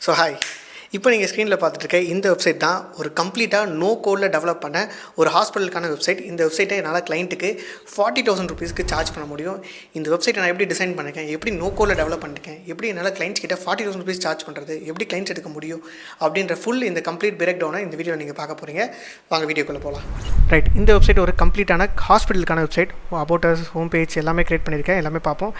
So hi, இப்போ நீங்கள் ஸ்க்ரீனில் பார்த்துட்டு இருக்க இந்த வெப்சைட் தான் ஒரு கம்ப்ளீட்டாக நோ கோடில் டெவலப் பண்ண ஒரு ஹாஸ்பிட்டலுக்கான வெப்சைட். இந்த வெப்சைட்டை என்னால் கிளைண்ட்டுக்கு 40,000 ருபீஸ்க்கு சார்ஜ் பண்ண முடியும். இந்த வெப்சைட்டை நான் எப்படி டிசைன் பண்ணிருக்கேன், எப்படி நோ கோடில் டெவலப் பண்ணிருக்கேன், எப்படி என்னால் கிளைண்ட்ஸ் கிட்ட 40,000 ருபீஸ் சார்ஜ் பண்ணுறது, எப்படி கிளைண்ட்ஸ் எடுக்க முடியும் அப்படின்ற ஃபுல் இந்த கம்ப்ளீட் பிரேக் டவுனை இந்த வீடியோவில் நீங்கள் பார்க்க போகிறீங்க. வாங்க வீடியோக்குள்ளே போகலாம். ரைட், இந்த வெப்சைட் ஒரு கம்ப்ளீட்டான ஹாஸ்பிட்டலுக்கான வெப்சைட். அபவுட்டர்ஸ், ஹோம் பேஜ் எல்லாமே கிரியேட் பண்ணியிருக்கேன். எல்லாமே பார்ப்போம்.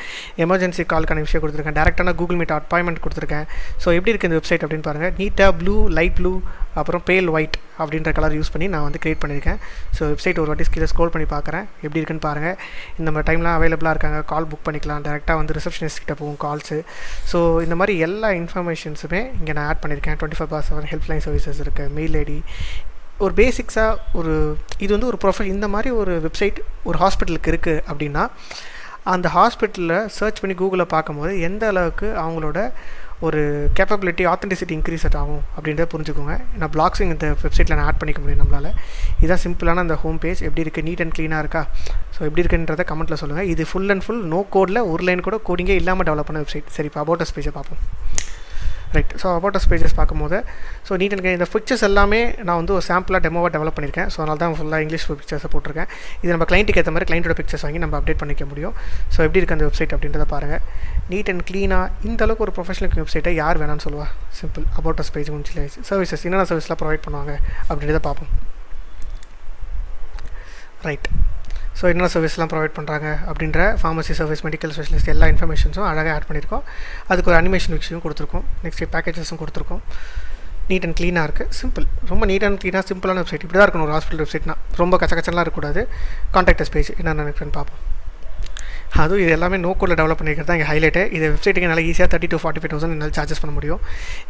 எமர்ஜென்சி கால்க்கான விஷயம் கொடுத்துருக்கேன். டேரெக்டான கூகுள் மீட் அப்பாயின்மெண்ட் கொடுத்துருக்கேன். ஸோ எப்படி இருக்குது இந்த வெப்சைட் அப்படின்னு பாருங்கள். நீட்டாக ப்ளூ, லைட் ப்ளூ, அப்புறம் பேல் ஒயிட் அப்படின்ற கலர் யூஸ் பண்ணி நான் வந்து கிரியேட் பண்ணியிருக்கேன். ஸோ வெப்சைட் ஒரு வாட்டி கீழே ஸ்க்ரோல் பண்ணி பார்க்குறேன் எப்படி இருக்குன்னு பாருங்கள். இந்த மாதிரி டைம்லாம் அவைலபிளாக இருக்காங்க. கால் புக் பண்ணிக்கலாம். டேரெக்டாக வந்து ரிசப்ஷனிஸ்ட் கிட்ட போகும் கால்ஸு. ஸோ இந்த மாதிரி எல்லா இன்ஃபர்மேஷன்ஸுமே இங்கே நான் ஆட் பண்ணியிருக்கேன். 24/7 ஹெல்ப்லைன் சர்வீசஸ் இருக்குது, மெயில் ஐடி, ஒரு பேசிக்ஸாக இது வந்து ஒரு இந்த மாதிரி ஒரு வெப்சைட் ஒரு ஹாஸ்பிட்டலுக்கு இருக்குது அப்படின்னா அந்த ஹாஸ்பிட்டலில் சர்ச் பண்ணி கூகுளில் பார்க்கும்போது எந்த அளவுக்கு அவங்களோட ஒரு கேப்பபிலிட்டி, ஆத்தென்டிசிட்டி இன்க்ரீஸ் ஆகும் அப்படின்றத புரிஞ்சுக்கோங்க. நான் பிளாக்ஸிங் இந்த வெப்சைட்டில் நான் ஆட் பண்ணிக்க முடியும் நம்மளால். இதுதான் சிம்பிளான அந்த ஹோம் பேஜ். எப்படி இருக்குது, நீட் அண்ட் க்ளீனாக இருக்கா? ஸோ எப்படி இருக்குன்றதை கமெண்ட்டில் சொல்லுங்கள். இது ஃபுல் அண்ட் ஃபுல் நோ கோடில் ஒரு லைன் கூட கோடிங்கே இல்லாமல் டெவலப் பண்ண வெப்சைட். சரி, இப்போ அபவுட் அஸ் பேஜை பார்ப்போம். Right, so about us pages பார்க்கும்போது ஸோ நீட் அண்ட் இந்த பிக்சர்ஸ் எல்லாமே நான் வந்து ஒரு சாம்பிளாக டெமோவாக டெவலப் பண்ணியிருக்கேன். ஸோ அதனால தான் ஃபுல்லாக இங்கிலீஷ் பிக்சர்ஸை போட்டிருக்கேன். இது நம்ம கிளைண்ட்டுக்கு ஏற்ற மாதிரி கிளைண்ட்டோட பிக்சர்ஸ் வாங்கி நம்ம அப்டேட் பண்ணிக்க முடியும். ஸோ எப்படி இருக்குது அந்த வெப்சைட் அப்படின்றத பாருங்கள். நீட் அண்ட் க்ளீனாக இந்த அளவுக்கு ஒரு ப்ரொஃபஷனல் வெப்சைட்டை யார் வேணான்னு சொல்லுவா? சிம்பிள். அபவுட் அஸ் பேஜ் முடிச்சு சர்வீசஸ் என்னென்ன சர்வீஸ்லாம் ப்ரொவைட் பண்ணுவாங்க அப்படின்றத பார்ப்போம். ரைட், ஸோ என்னென்ன சர்வீஸ்லாம் ப்ரொவைட் பண்ணுறாங்க அப்படின்ற ஃபார்மசி சர்வீஸ், மெடிக்கல் ஸ்பெஷலிஸ்ட் எல்லா இன்ஃபர்மேஷன்ஸும் அழகாக ஆட் பண்ணியிருக்கோம். அதுக்கு ஒரு அனிமேஷன் விஷயம் கொடுத்துருக்கோம். நெக்ஸ்ட் பேக்கேஜஸும் கொடுத்துருக்கோம். நீட் அண்ட் க்ளீனாக இருக்குது. சிம்பிள், ரொம்ப நீட் அண்ட் க்ளீனாக சிம்பிளான வெப்சைட். இப்படி தான் இருக்கணும் ஒரு ஹாஸ்பிட்டல் வெப்சைட்னா. ரொம்ப கச்சலாம் இருக்கக்கூடாது. கான்டாக்டஸ் பேஜ் என்னென்ன இருக்குன்னு பார்ப்போம். அதுவும் இது எல்லாமே நோ கோடில் டெவலப் பண்ணிக்கிறது தான் இங்கே ஹைலைட்டு. இந்த வெப்சைட்டுக்கு என்னால் ஈஸியாக 30,000 to 45,000 என்னால் சார்ஜஸ் பண்ண முடியும்.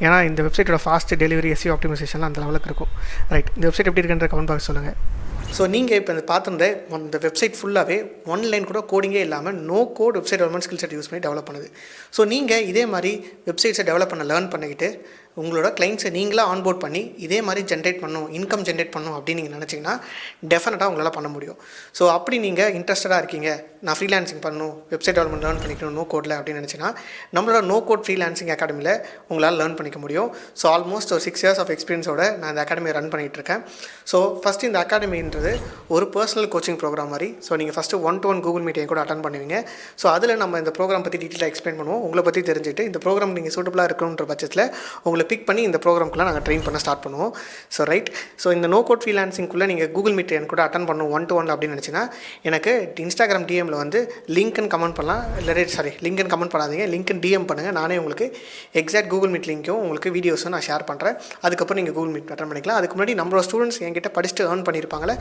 ஏன்னா இந்த வெப்சைட்டோட ஃபாஸ்ட் டெலிவரி, SEO ஆப்டிமைசேஷன்லாம் அந்த லெவலுக்கு இருக்கும். ரைட், இந்த வெப்சைட் எப்படி இருக்குன்ற கமெண்ட் பாக்ஸ் சொல்லுங்கள். ஸோ நீங்கள் இப்போ பார்த்துருந்த அந்த வெப்சைட் ஃபுல்லாகவே ஒன்லைன் கூட கோடிங்கே இல்லாமல் no code website development skill set use பண்ணி டெவலப் பண்ணுது. ஸோ நீங்கள் இதே மாதிரி வெப்சைட்ஸை டெவலப் பண்ண லேர்ன் பண்ணிக்கிட்டு உங்களோட கிளைண்ட்ஸை நீங்களாக ஆன்போர்ட் பண்ணி இதே மாதிரி ஜென்ரேட் பண்ணணும், இன்கம் ஜென்ரேட் பண்ணணும் அப்படின்னு நீங்கள் நினச்சிங்கன்னா டெஃபினட்டாக உங்களால் பண்ண முடியும். ஸோ அப்படி நீங்கள் இன்ட்ரெஸ்டடாக இருக்கீங்க, நான் ஃப்ரீலான்சிங் பண்ணணும், வெப்சைட் டெவலப்மெண்ட் லேர்ன் பண்ணிக்கணும் நோ கோடில் அப்படின்னு நினச்சிங்கன்னா நம்மளோட நோ கோட் ஃப்ரீலான்சிங் அகாடமியில் உங்களால் லேர்ன் பண்ணிக்க முடியும். ஸோ ஆல்மோஸ்ட் ஒரு 6 years ஆஃப் எக்ஸ்பீரியன்ஸோட நான் இந்த அகாடமியை ரன் பண்ணிகிட்டு இருக்கேன். ஸோ ஃபஸ்ட்டு இந்த அகாடமின்றது ஒரு பர்சனல் கோச்சிங் ப்ரோக்ராம் மாதிரி. ஸோ நீங்கள் ஃபஸ்ட்டு 1-to-1 கூகுள் மீட்டிங் கூட அட்டன் பண்ணுவீங்க. ஸோ அதில் நம்ம இந்த ப்ரோக்ராம் பற்றி டீட்டெயிலாக எக்ஸ்பிளைன் பண்ணுவோம். உங்களை பற்றி தெரிஞ்சுட்டு இந்த ப்ரோக்ராம் நீங்கள் சூட்டபுளாக இருக்கணுன்ற பட்சத்தில் உங்களை பிக் பண்ணி இந்த ப்ரோக்ராம்க்குள்ளே நாங்கள் ட்ரெயின் பண்ண ஸ்டார்ட் பண்ணுவோம். ஸோ ரைட், ஸோ இந்த நோ கோட் ஃப்ரீலான்சிங்குள்ளே நீங்கள் கூகுள் மீட் கூட அட்டன் பண்ணணும் 1-to-1 அப்படின்னு நினச்சின்னா எனக்கு இன்ஸ்டாகிராம் டிஎம்மில் வந்து லிங்க்னு கமெண்ட் பண்ணலாம். இல்லை லிங்க்னு கமெண்ட் பண்ணாதீங்க, லிங்க்னு டிஎம் பண்ணுங்கள். நானே உங்களுக்கு எக்ஸாக்ட் கூகுள் மீட் லிங்க்கும் உங்களுக்கு வீடியோஸும் நான் ஷேர் பண்ணுறேன். அதுக்கப்புறம் நீங்கள் கூகுள் மீட் அட்டன் பண்ணிக்கலாம். அதுக்கு முன்னாடி நம்மளோட ஸ்டூடெண்ட்ஸ் என்கிட்ட படிச்சுட்டு ஏர்ன் பண்ணியிருப்பாங்களே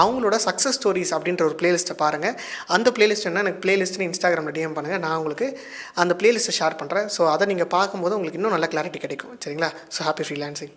அவங்களோட சக்ஸஸ் ஸ்டோரிஸ் அப்படின்ற ஒரு பிளேலிஸ்ட்டை பாருங்கள். அந்த பிளேலிஸ்ட் என்ன, எனக்கு பிளேலிஸ்ட்னு இன்ஸ்டாகிராமில் டிஎம் பண்ணுங்கள். நான் உங்களுக்கு அந்த பிளேலிஸ்ட்டை ஷேர் பண்ணுறேன். ஸோ அதை நீங்கள் பார்க்கும்போது உங்களுக்கு இன்னும் நல்ல கிளாரிட்டி கிடைக்கும். சரிங்களா? So happy freelancing.